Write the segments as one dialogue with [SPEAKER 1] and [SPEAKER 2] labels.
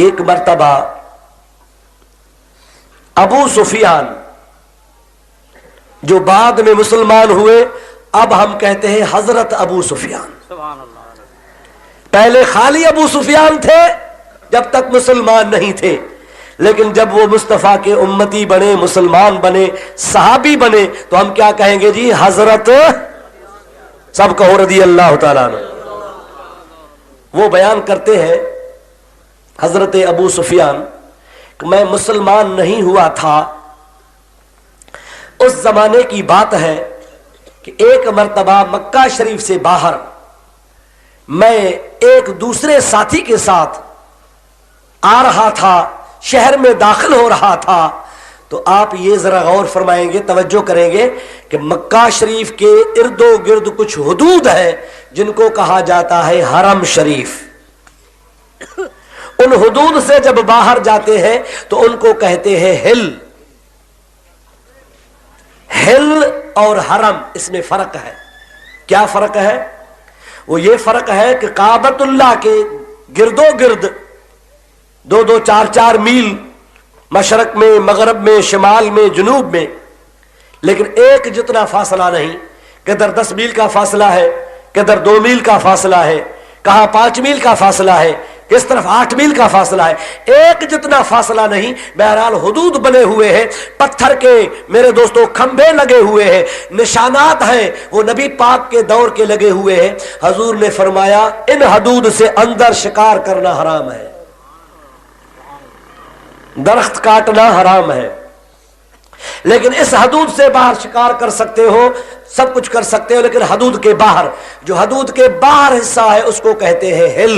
[SPEAKER 1] ایک مرتبہ ابو سفیان جو بعد میں مسلمان ہوئے، اب ہم کہتے ہیں حضرت ابو سفیان، پہلے خالی ابو سفیان تھے جب تک مسلمان نہیں تھے، لیکن جب وہ مصطفیٰ کے امتی بنے، مسلمان بنے، صحابی بنے، تو ہم کیا کہیں گے جی؟ حضرت، سب کہو رضی اللہ تعالیٰ عنہ۔ وہ بیان کرتے ہیں حضرت ابو سفیان کہ میں مسلمان نہیں ہوا تھا، اس زمانے کی بات ہے کہ ایک مرتبہ مکہ شریف سے باہر میں ایک دوسرے ساتھی کے ساتھ آ رہا تھا، شہر میں داخل ہو رہا تھا، تو آپ یہ ذرا غور فرمائیں گے، توجہ کریں گے کہ مکہ شریف کے ارد و گرد کچھ حدود ہے جن کو کہا جاتا ہے حرم شریف۔ ان حدود سے جب باہر جاتے ہیں تو ان کو کہتے ہیں ہل۔ ہل اور حرم، اس میں فرق ہے۔ کیا فرق ہے؟ وہ یہ فرق ہے کہ کعبۃ اللہ کے گرد و گرد 2-2 4-4 میل مشرق میں، مغرب میں، شمال میں، جنوب میں، لیکن ایک جتنا فاصلہ نہیں، کدھر 10 میل کا فاصلہ ہے، کدھر 2 میل کا فاصلہ ہے، کہاں 5 میل کا فاصلہ ہے، کس طرف 8 میل کا فاصلہ ہے، ایک جتنا فاصلہ نہیں۔ بہرحال حدود بنے ہوئے ہیں، پتھر کے میرے دوستوں کھمبے لگے ہوئے ہیں، نشانات ہیں، وہ نبی پاک کے دور کے لگے ہوئے ہیں۔ حضور نے فرمایا ان حدود سے اندر شکار کرنا حرام ہے، درخت کاٹنا حرام ہے، لیکن اس حدود سے باہر شکار کر سکتے ہو، سب کچھ کر سکتے ہو، لیکن حدود کے باہر، جو حدود کے باہر حصہ ہے اس کو کہتے ہیں ہل،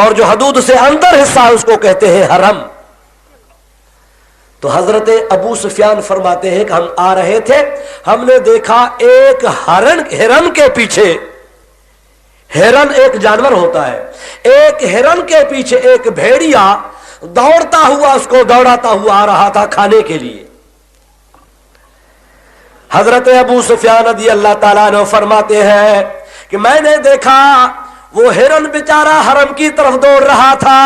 [SPEAKER 1] اور جو حدود سے اندر حصہ ہے اس کو کہتے ہیں حرم۔ تو حضرت ابو سفیان فرماتے ہیں کہ ہم آ رہے تھے، ہم نے دیکھا ایک ہرن کے پیچھے، ہرن ایک جانور ہوتا ہے، ایک ہرن کے پیچھے ایک بھیڑیا دوڑتا ہوا، اس کو دوڑاتا ہوا آ رہا تھا کھانے کے لیے۔ حضرت ابو سفیان رضی اللہ تعالیٰ عنہ فرماتے ہیں کہ میں نے دیکھا وہ ہرن بیچارہ حرم کی طرف دوڑ رہا تھا،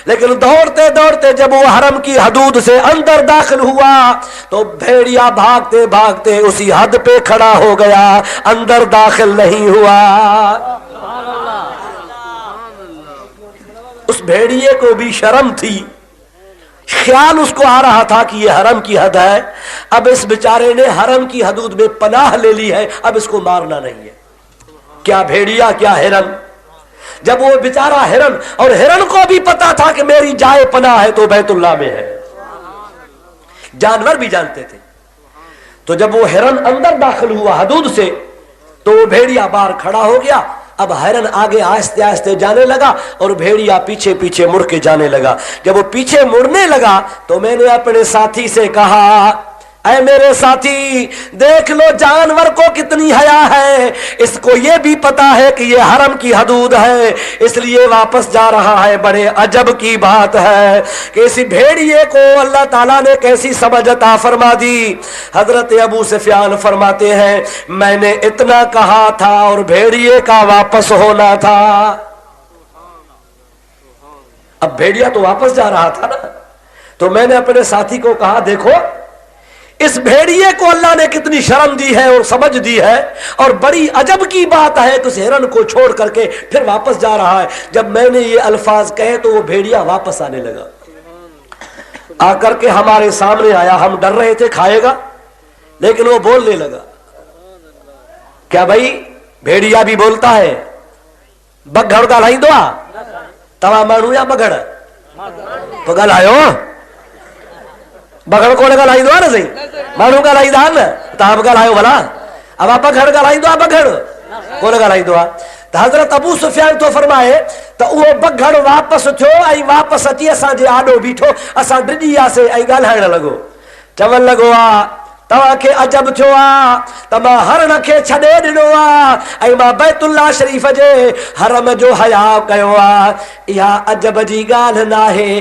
[SPEAKER 1] لیکن دوڑتے دوڑتے جب وہ حرم کی حدود سے اندر داخل ہوا تو بھیڑیا بھاگتے بھاگتے اسی حد پہ کھڑا ہو گیا، اندر داخل نہیں ہوا۔ اس بھیڑیے کو بھی شرم تھی، خیال اس کو آ رہا تھا کہ یہ حرم کی حد ہے، اب اس بیچارے نے حرم کی حدود میں پناہ لے لی ہے، اب اس کو مارنا نہیں ہے۔ کیا بھیڑیا کیا ہرن، جب وہ بیچارہ ہرن، اور ہرن کو بھی پتا تھا کہ میری جائے پناہ ہے تو بیت اللہ میں ہے، جانور بھی جانتے تھے۔ تو جب وہ ہرن اندر داخل ہوا حدود سے تو وہ بھیڑیا باہر کھڑا ہو گیا، اب ہرن آگے آہستہ آہستہ جانے لگا اور بھیڑیا پیچھے پیچھے مڑ کے جانے لگا۔ جب وہ پیچھے مڑنے لگا تو میں نے اپنے ساتھی سے کہا اے میرے ساتھی، دیکھ لو جانور کو کتنی حیا ہے، اس کو یہ بھی پتا ہے کہ یہ حرم کی حدود ہے، اس لیے واپس جا رہا ہے۔ بڑے عجب کی بات ہے کہ اس بھیڑیے کو اللہ تعالیٰ نے کیسی سمجھ عطا فرما دی۔ حضرت ابو سفیان فرماتے ہیں میں نے اتنا کہا تھا اور بھیڑیے کا واپس ہونا تھا۔ اب بھیڑیا تو واپس جا رہا تھا نا، تو میں نے اپنے ساتھی کو کہا دیکھو اس بھیڑیے کو اللہ نے کتنی شرم دی ہے اور سمجھ دی ہے، اور بڑی عجب کی بات ہے کہ اس ہرن کو چھوڑ کر کے پھر واپس جا رہا ہے۔ جب میں نے یہ الفاظ کہے تو وہ بھیڑیا واپس آنے لگا، آ کر کے ہمارے سامنے آیا، ہم ڈر رہے تھے کھائے گا، لیکن وہ بولنے لگا۔ کیا بھائی بھیڑیا بھی بولتا ہے؟ بگھڑ کا لائی دعا توا مانو یا بگھڑ تو گل آئے بگڑ کو لائی دو نا، صحیح مانو کا لائی دان تاب کا لائیو بھلا، اب آپ بگڑ کا لائی دو، بگڑ کو لائی دو۔ تو حضرت ابو سفیان تو فرمائے تو وہ بگڑ واپس تھو، ای واپس اچی اساں جے آڈو بیٹھو، اساں ڈڈیا سے ای ڳالهائڻ لڳو، چون لڳو تواں کي عجب ٿيو تما هرن کي ڇڏي ڏنو ۽ ما بیت اللہ شریف جي حرم جو حیا کيو اها عجب جي ڳالهه ناهي،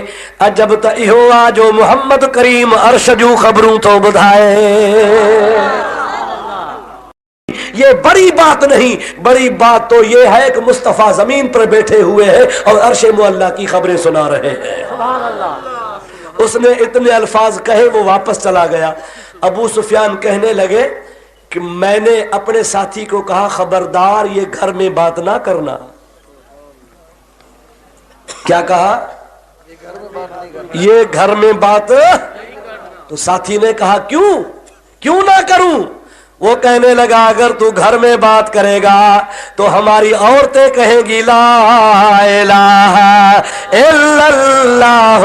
[SPEAKER 1] عجب ته اهو جو محمد کریم عرش جون خبرون ٿو ٻڌائي۔ یہ بڑی بات نہیں، بڑی بات تو یہ ہے کہ مصطفیٰ زمین پر بیٹھے ہوئے ہیں اور عرش معلیٰ کی خبریں سنا رہے ہیں۔
[SPEAKER 2] سبحان اللہ۔
[SPEAKER 1] اس نے اتنے الفاظ کہے، وہ واپس چلا گیا۔ ابو سفیان کہنے لگے کہ میں نے اپنے ساتھی کو کہا خبردار یہ گھر میں بات نہ کرنا۔ کیا کہا؟ یہ گھر میں بات۔ تو ساتھی نے کہا کیوں نہ کروں؟ وہ کہنے لگا اگر تو گھر میں بات کرے گا تو ہماری عورتیں کہیں گی لا الہ الا اللہ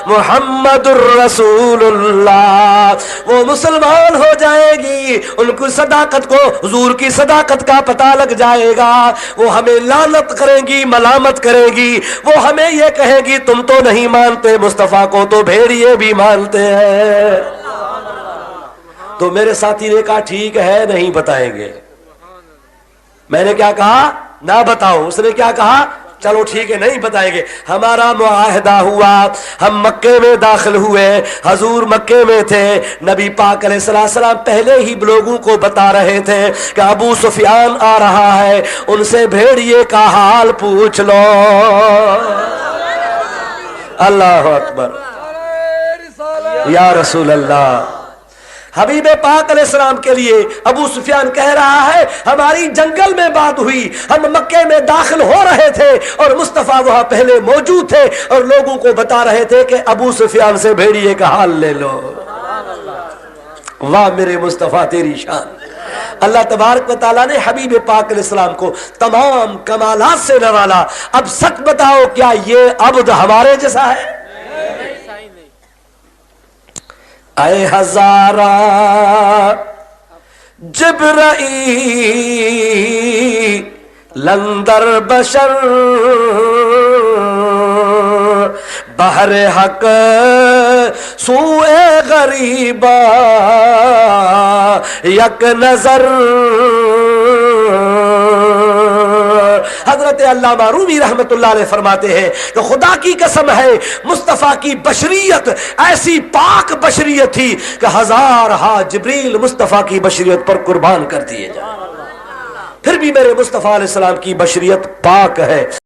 [SPEAKER 1] محمد الرسول اللہ، وہ مسلمان ہو جائے گی، ان کی صداقت کو، حضور کی صداقت کا پتہ لگ جائے گا، وہ ہمیں لعنت کریں گی، ملامت کرے گی، وہ ہمیں یہ کہے گی تم تو نہیں مانتے مصطفیٰ کو، تو بھیڑیے بھی مانتے ہیں۔ تو میرے ساتھی نے کہا ٹھیک ہے نہیں بتائیں گے۔ میں نے کیا کہا؟ نہ بتاؤ۔ اس نے کیا کہا؟ چلو ٹھیک ہے نہیں بتائیں گے۔ ہمارا معاہدہ ہوا، ہم مکے میں داخل ہوئے، حضور مکے میں تھے، نبی پاک علیہ السلام پہلے ہی لوگوں کو بتا رہے تھے کہ ابو سفیان آ رہا ہے، ان سے بھیڑیے کا حال پوچھ لو۔ اللہ اکبر، یا رسول اللہ۔ حبیب پاک علیہ السلام کے لیے ابو سفیان کہہ رہا ہے ہماری جنگل میں بات ہوئی، ہم مکے میں داخل ہو رہے تھے اور مصطفیٰ وہاں پہلے موجود تھے اور لوگوں کو بتا رہے تھے کہ ابو سفیان سے بھیڑیے کا حال لے لو۔ واہ میرے مصطفیٰ تیری شان۔ اللہ تبارک و تعالیٰ نے حبیب پاک علیہ السلام کو تمام کمالات سے نوالا۔ اب سچ بتاؤ کیا یہ عبد ہمارے جیسا ہے؟ اے ہزارہ جبرائیل اندر بشر، بحر حق سوئے غریبا یک نظر۔ حضرت علامہ رومی رحمت اللہ علیہ فرماتے ہیں کہ خدا کی قسم ہے مصطفیٰ کی بشریت ایسی پاک بشریت تھی کہ ہزارہا جبریل مصطفیٰ کی بشریت پر قربان کر دیے جائیں، پھر بھی میرے مصطفیٰ علیہ السلام کی بشریت پاک ہے۔